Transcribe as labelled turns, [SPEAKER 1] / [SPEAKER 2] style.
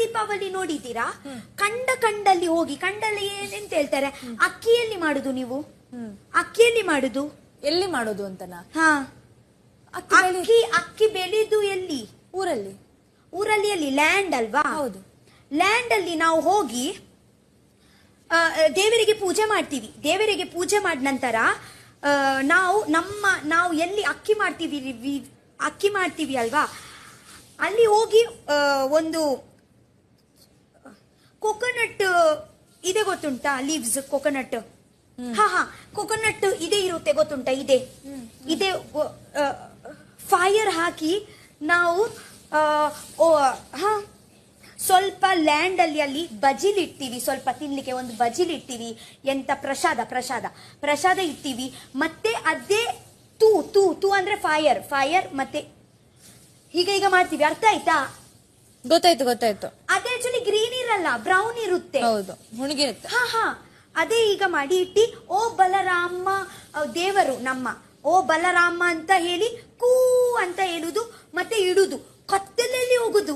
[SPEAKER 1] ದೀಪಾವಳಿ ನೋಡಿದ್ದೀರಾ? ಕಂಡಲ್ಲಿ ಹೋಗಿ, ಕಂಡಲ್ಲಿ ಎಂತ ಹೇಳ್ತಾರೆ, ಅಕ್ಕಿಯಲ್ಲಿ ಮಾಡುದು ನೀವು, ಅಕ್ಕಿಯಲ್ಲಿ ಮಾಡುದು.
[SPEAKER 2] ಎಲ್ಲಿ ಮಾಡೋದು ಅಂತನಾ?
[SPEAKER 1] ಹಾ, ಅಕ್ಕಿ ಬೆಳೆದು ಎಲ್ಲಿ?
[SPEAKER 2] ಊರಲ್ಲಿ.
[SPEAKER 1] ಊರಲ್ಲಿ ಎಲ್ಲಿ? ಲ್ಯಾಂಡ್ ಅಲ್ವಾ?
[SPEAKER 2] ಹೌದು.
[SPEAKER 1] ಲ್ಯಾಂಡ್ ಅಲ್ಲಿ ನಾವು ಹೋಗಿ ದೇವರಿಗೆ ಪೂಜೆ ಮಾಡ್ತೀವಿ. ದೇವರಿಗೆ ಪೂಜೆ ಮಾಡಿದ ನಂತರ ನಾವು ಎಲ್ಲಿ ಅಕ್ಕಿ ಮಾಡ್ತೀವಿ ಅಲ್ವಾ, ಅಲ್ಲಿ ಹೋಗಿ ಒಂದು ಕೊಕೊನಟ್ ಇದೆ ಗೊತ್ತುಂಟಾ? Leaves coconut. ಹಾ, ಕೊಕೊನಟ್ ಇದೆ ಇರುತ್ತೆ ಗೊತ್ತುಂಟಾ? ಇದೆ ಫೈರ್ ಹಾಕಿ ನಾವು ಸ್ವಲ್ಪ ಲ್ಯಾಂಡ್ ಅಲ್ಲಿ ಬಜಿಲಿಡ್ತೀವಿ, ಸ್ವಲ್ಪ ತಿನ್ಲಿಕ್ಕೆ ಒಂದು ಬಜಿಲಿಡ್ತೀವಿ. ಎಂತ ಪ್ರಸಾದ ಇಡ್ತೀವಿ. ಮತ್ತೆ ಅದೇ ತೂ ಅಂದ್ರೆ ಫೈರ್ ಮತ್ತೆ ಈಗ ಮಾಡ್ತೀವಿ. ಅರ್ಥ ಆಯ್ತಾ?
[SPEAKER 2] ಗೊತ್ತಾಯ್ತು.
[SPEAKER 1] ಅದೇ ಆಕ್ಚುಲಿ ಗ್ರೀನ್ ಇರಲ್ಲ, ಬ್ರೌನ್ ಇರುತ್ತೆ.
[SPEAKER 2] ಹೌದು, ಹುಣಗಿರುತ್ತೆ.
[SPEAKER 1] ಹಾ, ಅದೇ ಈಗ ಮಾಡಿ ಇಟ್ಟಿ, ಓ ಬಲರಾಮ, ದೇವರು ನಮ್ಮ ಓ ಬಲರಾಮ ಅಂತ ಹೇಳಿ ಕೂ ಅಂತ ಹೇಳುದು, ಮತ್ತೆ ಇಡುದು, ಕತ್ತಲಲ್ಲಿ ಹೋಗುದು.